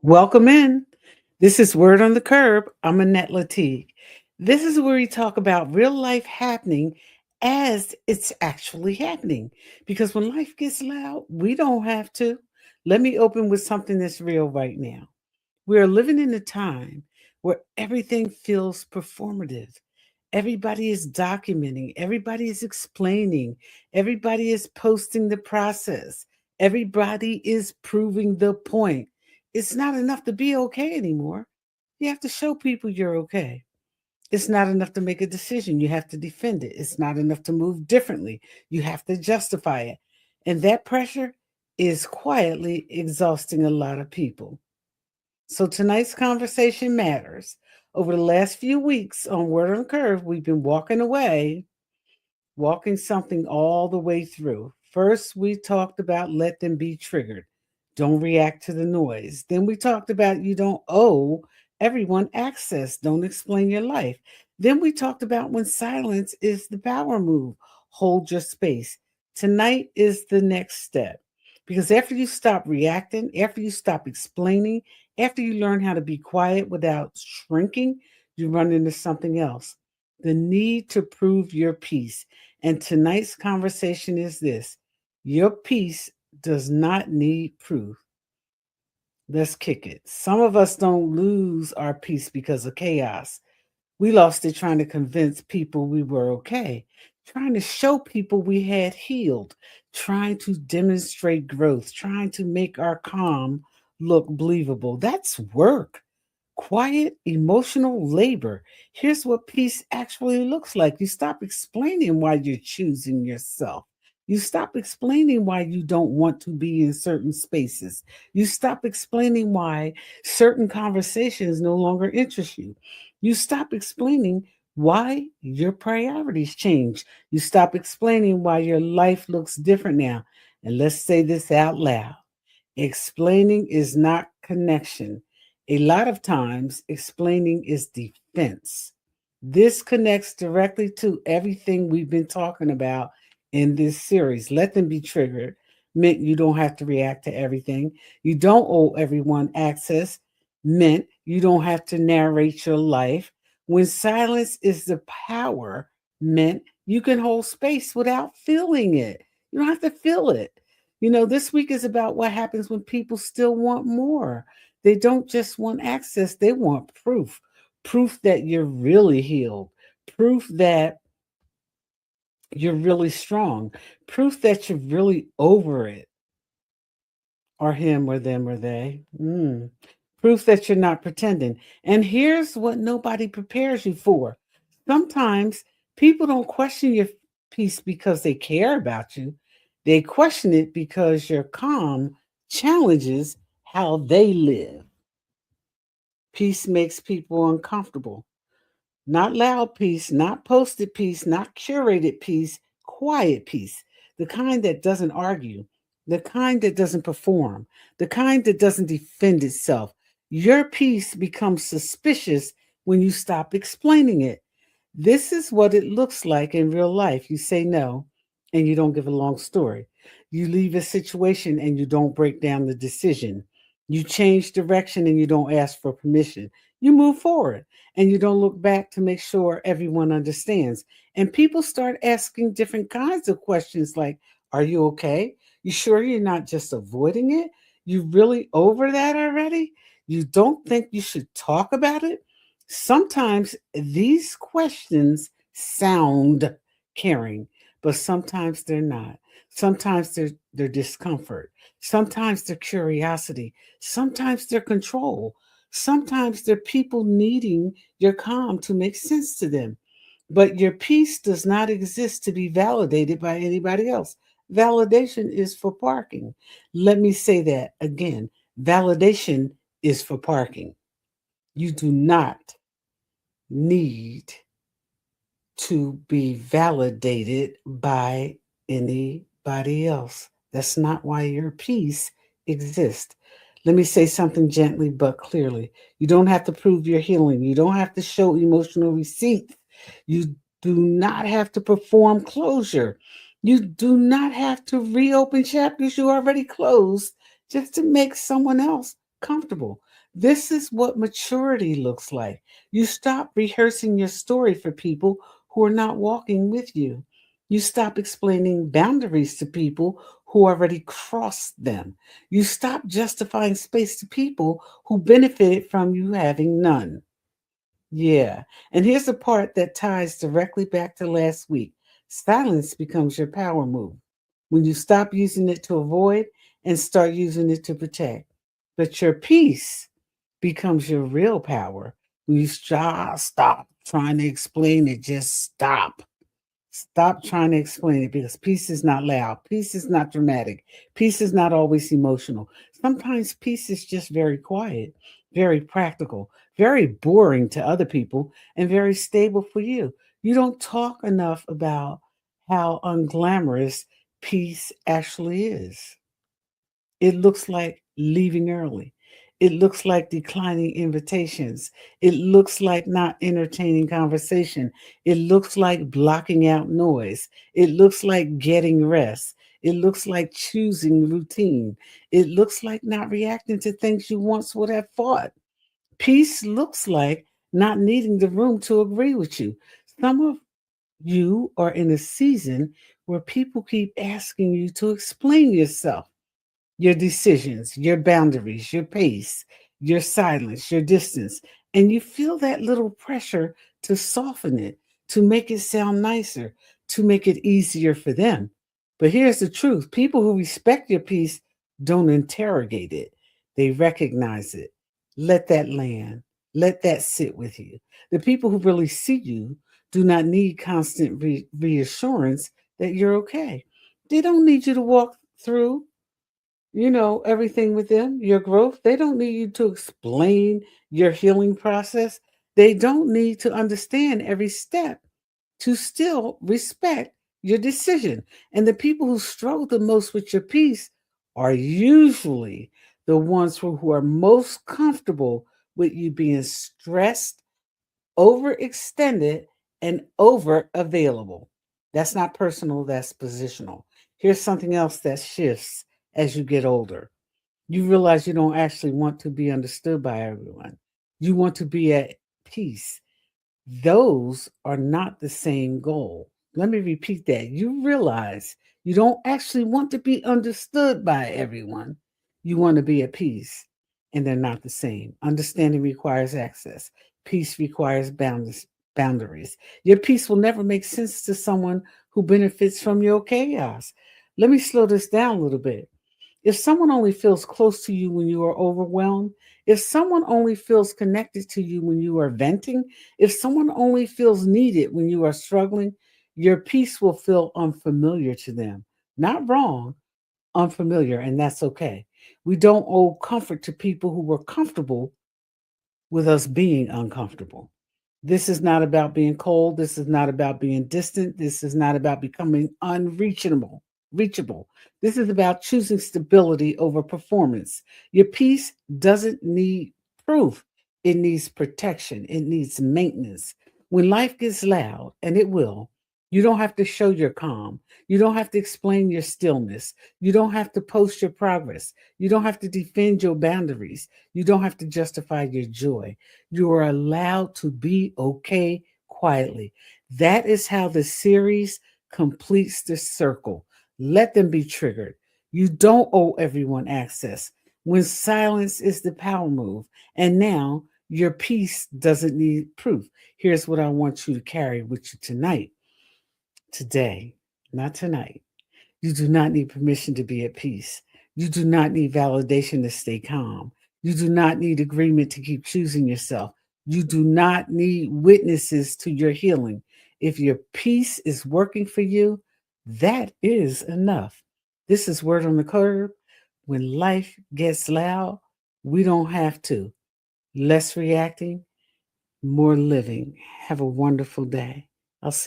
Welcome in. This is Word on the Curb. I'm Annette Latique. This is where we talk about real life happening as it's actually happening. Because when life gets loud, we don't have to. Let me open with something that's real right now. We are living in a time where everything feels performative. Everybody is documenting, everybody is explaining, everybody is posting the process, everybody is proving the point. It's not enough to be okay anymore. You have to show people you're okay. It's not enough to make a decision. You have to defend it. It's not enough to move differently. You have to justify it. And that pressure is quietly exhausting a lot of people. So tonight's conversation matters. Over the last few weeks on Word on the Curve, we've been walking away, walking something all the way through. First, we talked about let them be triggered. Don't react to the noise. Then we talked about you don't owe everyone access. Don't explain your life. Then we talked about when silence is the power move. Hold your space. Tonight is the next step. Because after you stop reacting, after you stop explaining, after you learn how to be quiet without shrinking, you run into something else, the need to prove your peace. And tonight's conversation is this: your peace does not need proof. Let's kick it. Some of us don't lose our peace because of chaos. We lost it trying to convince people we were okay, trying to show people we had healed, trying to demonstrate growth, trying to make our calm look believable. That's work. Quiet emotional labor. Here's what peace actually looks like. You stop explaining why you're choosing yourself. You stop explaining why you don't want to be in certain spaces. You stop explaining why certain conversations no longer interest you. You stop explaining why your priorities change. You stop explaining why your life looks different now. And let's say this out loud: explaining is not connection. A lot of times, explaining is defense. This connects directly to everything we've been talking about in this series. Let them be triggered meant you don't have to react to everything. You don't owe everyone access meant you don't have to narrate your life. When silence is the power meant you can hold space without feeling it. You don't have to feel it. This week is about what happens when people still want more. They don't just want access, they want proof. Proof that you're really healed, proof that you're really strong, proof that you're really over it, or him, or them, or they. Proof that you're not pretending. And here's what nobody prepares you for. Sometimes people don't question your peace because they care about you, they question it because your calm challenges how they live. Peace makes people uncomfortable. Not loud peace, not posted peace, not curated peace, quiet peace. The kind that doesn't argue, the kind that doesn't perform, the kind that doesn't defend itself. Your peace becomes suspicious when you stop explaining it. This is what it looks like in real life. You say no and you don't give a long story. You leave a situation and you don't break down the decision. You change direction and you don't ask for permission. You move forward and you don't look back to make sure everyone understands. And people start asking different kinds of questions like, are you okay? You sure you're not just avoiding it? You really over that already? You don't think you should talk about it? Sometimes these questions sound caring, but sometimes they're not. Sometimes they're discomfort. Sometimes they're curiosity. Sometimes they're control. Sometimes they're people needing your calm to make sense to them. But your peace does not exist to be validated by anybody else. Validation is for parking. Let me say that again. Validation is for parking. You do not need to be validated by anybody else. That's not why your peace exists. Let me say something gently but clearly. You don't have to prove your healing. You don't have to show emotional receipts. You do not have to perform closure. You do not have to reopen chapters you already closed just to make someone else comfortable. This is what maturity looks like. You stop rehearsing your story for people who are not walking with you. You stop explaining boundaries to people who already crossed them. You stop justifying space to people who benefited from you having none. Yeah. And here's the part that ties directly back to last week. Silence becomes your power move when you stop using it to avoid and start using it to protect. But your peace becomes your real power when you stop trying to explain it. Just stop. Stop trying to explain it because peace is not loud. Peace is not dramatic. Peace is not always emotional. Sometimes peace is just very quiet, very practical, very boring to other people, and very stable for you. You don't talk enough about how unglamorous peace actually is. It looks like leaving early. It looks like declining invitations. It looks like not entertaining conversation. It looks like blocking out noise. It looks like getting rest. It looks like choosing routine. It looks like not reacting to things you once would have fought. Peace looks like not needing the room to agree with you. Some of you are in a season where people keep asking you to explain yourself, your decisions, your boundaries, your pace, your silence, your distance. And you feel that little pressure to soften it, to make it sound nicer, to make it easier for them. But here's the truth: people who respect your peace don't interrogate it, they recognize it. Let that land, let that sit with you. The people who really see you do not need constant reassurance that you're okay. They don't need you to walk through everything with them, your growth. They don't need you to explain your healing process. They don't need to understand every step to still respect your decision. And the people who struggle the most with your peace are usually the ones who are most comfortable with you being stressed, overextended, and over available. That's not personal, that's positional. Here's something else that shifts as you get older. You realize you don't actually want to be understood by everyone. You want to be at peace. Those are not the same goal. Let me repeat that. You realize you don't actually want to be understood by everyone. You want to be at peace, and they're not the same. Understanding requires access, peace requires boundaries. Your peace will never make sense to someone who benefits from your chaos. Let me slow this down a little bit. If someone only feels close to you when you are overwhelmed, if someone only feels connected to you when you are venting, if someone only feels needed when you are struggling, your peace will feel unfamiliar to them. Not wrong, unfamiliar, and that's okay. We don't owe comfort to people who were comfortable with us being uncomfortable. This is not about being cold. This is not about being distant. This is not about becoming unreachable. Reachable. This is about choosing stability over performance. Your peace doesn't need proof. It needs protection. It needs maintenance. When life gets loud, and it will, you don't have to show your calm. You don't have to explain your stillness. You don't have to post your progress. You don't have to defend your boundaries. You don't have to justify your joy. You are allowed to be okay quietly. That is how the series completes the circle. Let them be triggered. You don't owe everyone access. When silence is the power move, and now your peace doesn't need proof. Here's what I want you to carry with you tonight, today, not tonight. You do not need permission to be at peace. You do not need validation to stay calm. You do not need agreement to keep choosing yourself. You do not need witnesses to your healing. If your peace is working for you, that is enough. This is Word on the Curb. When life gets loud, we don't have to. Less reacting, more living. Have a wonderful day. I'll see you.